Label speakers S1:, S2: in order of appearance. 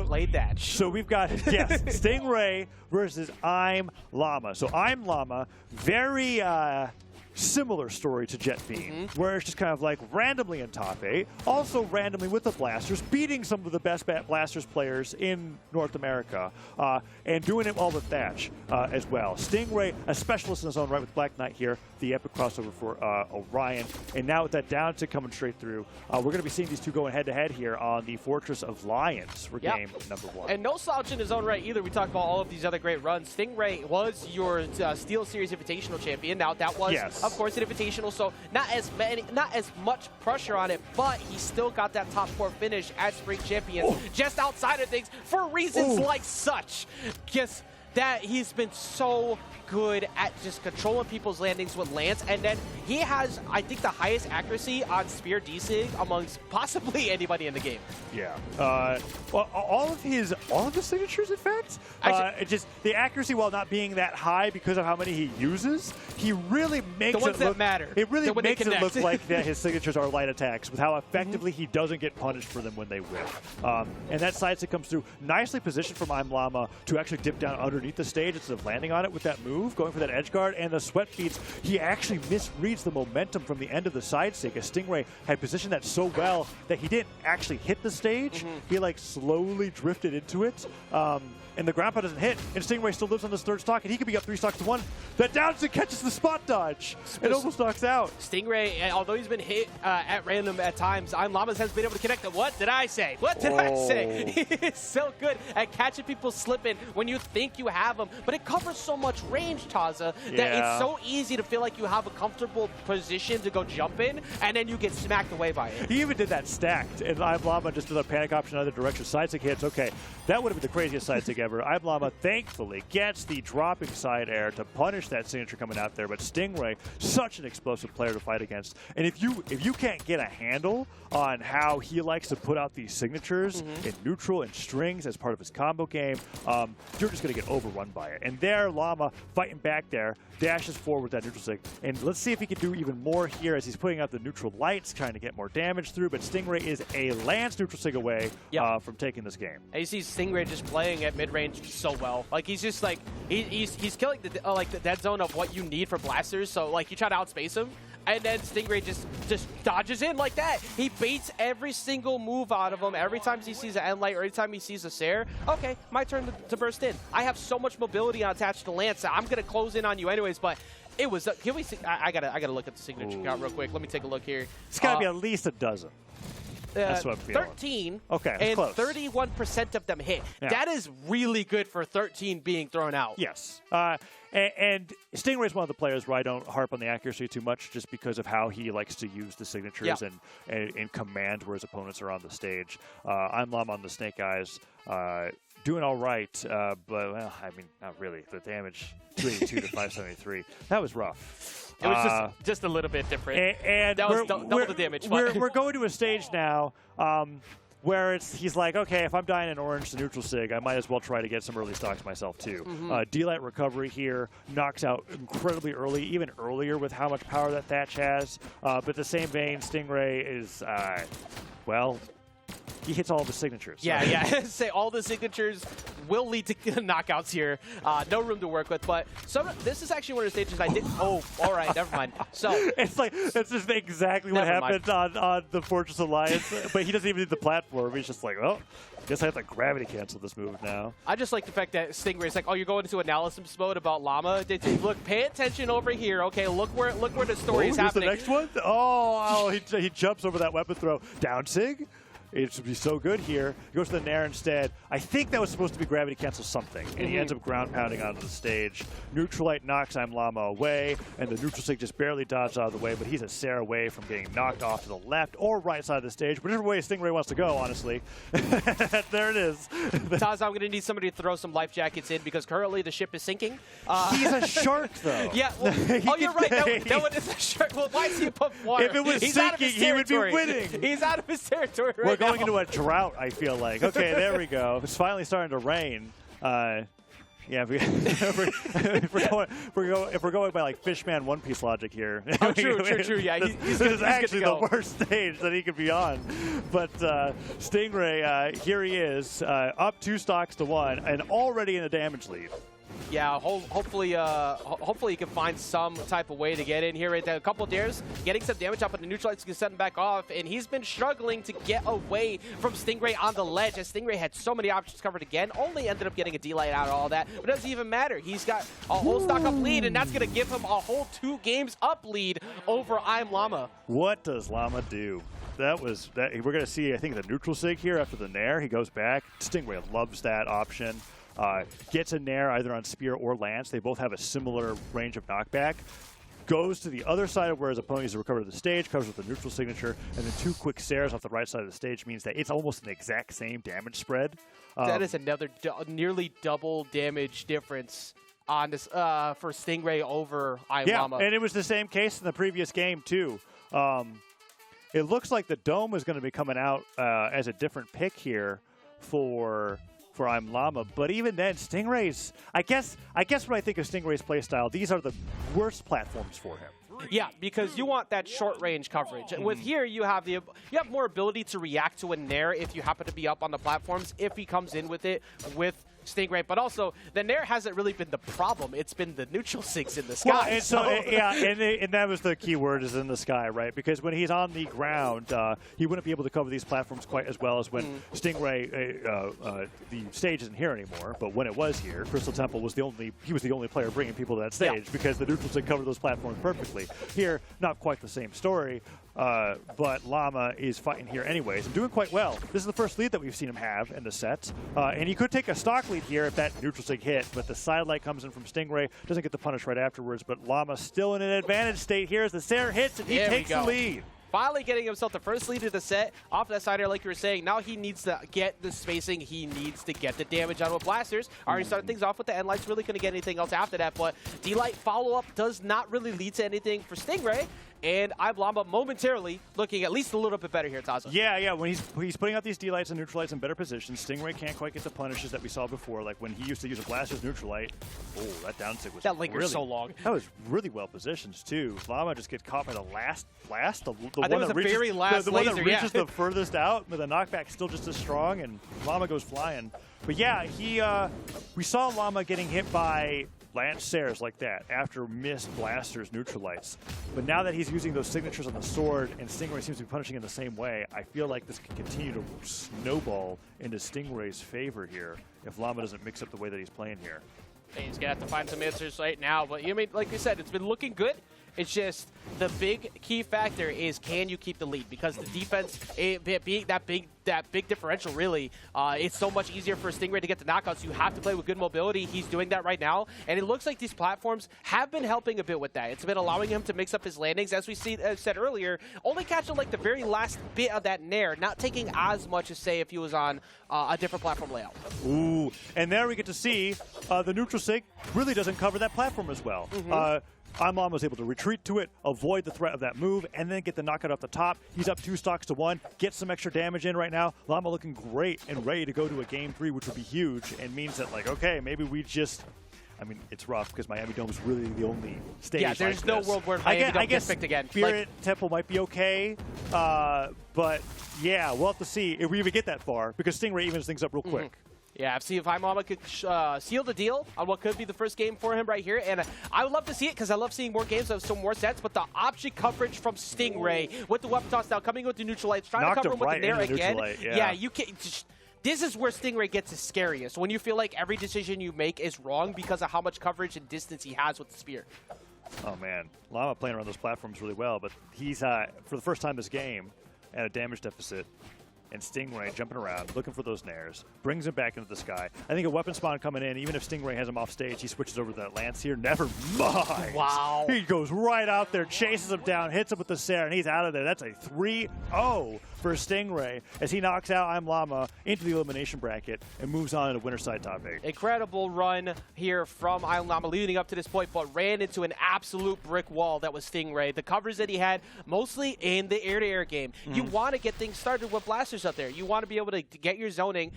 S1: played that.
S2: So we've got, yes, Stingray versus ImLlama. So ImLlama, very similar story to Jet Beam, where it's just kind of like randomly in top 8, also randomly with the Blasters, beating some of the best Blasters players in North America, and doing it all with Thatch as well. Stingray, a specialist in his own right with Black Knight here, the epic crossover for Orion, and now with that down tick coming straight through, we're going to be seeing these two going head-to-head here on the Fortress of Lions for game number 1.
S1: And no slouch in his own right either. We talked about all of these other great runs. Stingray was your Steel Series Invitational champion. Now that was, of course, an Invitational, so not as much pressure on it, but he still got that top 4 finish as Spring Champions, just outside of things for reasons like such. Just that he's been so good at just controlling people's landings with Lance, and then he has, I think, the highest accuracy on Spear desig amongst possibly anybody in the game.
S2: Yeah. Well, all of the signatures, in fact, just the accuracy, while not being that high because of how many he uses, he really makes
S1: the ones that matter.
S2: It really makes it look like that his signatures are light attacks with how effectively he doesn't get punished for them when they whip. And that side stick comes through nicely positioned from ImLlama to actually dip down underneath the stage instead of landing on it with that move, going for that edge guard, and the sweat beats. He actually misreads the momentum from the end of the side stick, as Stingray had positioned that so well that he didn't actually hit the stage. He like slowly drifted into it. And the ground pound doesn't hit, and Stingray still lives on this 3rd stock, and he could be up 3 stocks to 1. That down tick catches the spot dodge, and almost knocks out.
S1: Stingray, although he's been hit at random at times, ImLlama has been able to connect them. What did I say? What did I say? He is so good at catching people slipping when you think you have them, but it covers so much range, Taza, that it's so easy to feel like you have a comfortable position to go jump in, and then you get smacked away by it.
S2: He even did that stacked, and ImLlama just did a panic option in other direction. Side stick hits, okay, that would have been the craziest side stick ever. ImLlama thankfully gets the dropping side air to punish that signature coming out there, but Stingray, such an explosive player to fight against. And if you can't get a handle on how he likes to put out these signatures in neutral and strings as part of his combo game, you're just going to get overrun by it. And there, Llama fighting back there, dashes forward with that neutral sig. And let's see if he can do even more here as he's putting out the neutral lights, trying to get more damage through. But Stingray is a Lance neutral sig away from taking this game.
S1: And you see Stingray just playing at mid-range so well. Like, he's just like, he's killing the dead zone of what you need for Blasters. So, like, you try to outspace him, and then Stingray just dodges in like that. He baits every single move out of him. Every time he sees an end light or every time he sees a Sair, okay, my turn to burst in. I have so much mobility attached to Lance that I'm going to close in on you anyways, but it was, can we see, I gotta look at the signature count real quick. Let me take a look here.
S2: It's got to be at least a dozen. That's what I'm feeling.
S1: 13,
S2: okay,
S1: and 31% of them hit. Yeah. That is really good for 13 being thrown out.
S2: Yes. And Stingray is one of the players where I don't harp on the accuracy too much just because of how he likes to use the signatures and command where his opponents are on the stage. ImLlama on the Snake Eyes, doing all right, but, well, I mean, not really. The damage, 282 to 573. That was rough.
S1: It was just a little bit different.
S2: And
S1: that was double the damage.
S2: We're going to a stage now where he's like, okay, if I'm dying in orange to neutral sig, I might as well try to get some early stocks myself too. D-Light recovery here knocks out incredibly early, even earlier with how much power that Thatch has. But the same vein, Stingray is, well, he hits all the signatures.
S1: Yeah, say all the signatures will lead to knockouts here. No room to work with, but this is actually one of the stages I did. Oh, all right, never mind. So
S2: it's like that's just exactly what happened on the Fortress Alliance. But he doesn't even need the platform. He's just like, well, I guess I have to gravity cancel this move now.
S1: I just like the fact that Stingray's like, oh, you're going into analysis mode about Llama. Look, pay attention over here. Okay, look where the story is happening.
S2: The next one? Oh, he jumps over that weapon throw. Down sig? It should be so good here. He goes to the Nair instead. I think that was supposed to be gravity cancel something, and he ends up ground pounding onto the stage. Neutralite knocks ImLlama away, and the neutral sig just barely dodges out of the way, but he's a Sair away from getting knocked off to the left or right side of the stage, whichever way Stingray wants to go, honestly. There it is.
S1: Taz, I'm going to need somebody to throw some life jackets in because currently the ship is sinking.
S2: He's a shark, though.
S1: Yeah, well, oh, you're right. That one is a shark. Well, why is he above water?
S2: If it was sinking, he would be winning.
S1: He's out of his territory right now.
S2: Going into a drought, I feel like. Okay, there we go. It's finally starting to rain. Yeah, if we're going by like Fishman One Piece logic here.
S1: Oh, true. Yeah,
S2: this is actually the worst stage that he could be on. But Stingray, here he is, up 2 stocks to 1, and already in a damage lead.
S1: Yeah, hopefully he can find some type of way to get in here. A couple of dares, getting some damage up, but the neutral lights can set him back off, and he's been struggling to get away from Stingray on the ledge, as Stingray had so many options covered again, only ended up getting a D-light out of all that, but it doesn't even matter. He's got a whole stock up lead, and that's going to give him a whole 2 games up lead over ImLlama.
S2: What does Llama do? That was that. We're going to see, I think, the neutral sig here after the Nair. He goes back. Stingray loves that option. Gets a Nair either on Spear or Lance. They both have a similar range of knockback. Goes to the other side of where his opponent needs to recover the stage, covers with the neutral signature, and then 2 quick Sares off the right side of the stage means that it's almost an exact same damage spread.
S1: That is another nearly double damage difference on this for Stingray over ImLlama.
S2: Yeah, and it was the same case in the previous game too. It looks like the Dome is going to be coming out as a different pick here for ImLlama, but even then, Stingray's, I guess when I think of Stingray's playstyle, these are the worst platforms for him.
S1: Yeah, because you want that short range coverage. With here, you have more ability to react to a Nair if you happen to be up on the platforms, if he comes in with it with Stingray, but also the Nair hasn't really been the problem. It's been the neutral sigs in the sky.
S2: Well, and that was the key word, is in the sky, right? Because when he's on the ground, he wouldn't be able to cover these platforms quite as well as when Stingray, the stage isn't here anymore, but when it was here, Crystal Temple was the only player bringing people to that stage because the neutral sig covered those platforms perfectly. Here, not quite the same story. But Llama is fighting here anyways and doing quite well. This is the first lead that we've seen him have in the set. And he could take a stock lead here if that neutral sig hit, but the side light comes in from Stingray, doesn't get the punish right afterwards, but Llama still in an advantage state here as the Sair hits and he takes the lead.
S1: Finally getting himself the first lead of the set off that side air, like you were saying. Now he needs to get the spacing. He needs to get the damage out with blasters. Already started things off with the end lights. Really couldn't get anything else after that, but D-light follow-up does not really lead to anything for Stingray. And ImLlama momentarily looking at least a little bit better here, Taza.
S2: Yeah. When he's putting out these D-lights and neutral lights in better positions, Stingray can't quite get the punishes that we saw before. Like when he used to use a blaster's neutral light. Oh, that down stick was
S1: lingers so long.
S2: That was really well positioned too. Llama just gets caught by the last blast. The one that reaches the furthest out, but the knockback still just as strong, and Llama goes flying. But yeah, we saw Llama getting hit by Lance Sairs like that after missed blasters, neutral lights. But now that he's using those signatures on the sword and Stingray seems to be punishing in the same way, I feel like this can continue to snowball into Stingray's favor here if Llama doesn't mix up the way that he's playing here.
S1: He's going to have to find some answers right now. But, like you said, it's been looking good. It's just the big key factor is, can you keep the lead? Because the defense, being that big differential, really, it's so much easier for Stingray to get the knockouts. You have to play with good mobility. He's doing that right now, and it looks like these platforms have been helping a bit with that. It's been allowing him to mix up his landings, as we said earlier, only catching like the very last bit of that Nair, not taking as much as, say, if he was on a different platform layout.
S2: Ooh, and there we get to see the neutral sig really doesn't cover that platform as well. ImLlama was able to retreat to it, avoid the threat of that move, and then get the knockout off the top. He's up 2 stocks to 1, gets some extra damage in right now. Llama looking great and ready to go to a game 3, which would be huge, and means that, like, okay, maybe we just... I mean, it's rough because Miami Dome is really the only stage.
S1: Yeah, there's no world where Miami Dome gets picked again.
S2: Spirit Temple might be okay, but yeah, we'll have to see if we even get that far because Stingray evens things up real quick.
S1: Yeah, see if ImLlama could seal the deal on what could be the first game for him right here. And I would love to see it because I love seeing more games of some more sets. But the option coverage from Stingray with the weapon toss now coming with the neutral lights, trying to cover him with the Nair again. Yeah, you can't. This is where Stingray gets the scariest, when you feel like every decision you make is wrong because of how much coverage and distance he has with the spear.
S2: Oh, man. Llama playing around those platforms really well, but he's, for the first time this game, at a damage deficit. And Stingray jumping around, looking for those Nairs, brings him back into the sky. I think a weapon spawn coming in, even if Stingray has him off stage, he switches over to that Lance here. Never mind.
S1: Wow.
S2: He goes right out there, chases him down, hits him with the Sair, and he's out of there. That's a 3-0 for Stingray as he knocks out ImLlama into the elimination bracket and moves on to winner side top 8.
S1: Incredible run here from ImLlama leading up to this point, but ran into an absolute brick wall that was Stingray. The covers that he had, mostly in the air-to-air game. You want to get things started with blasters out there. You want to be able to get your zoning.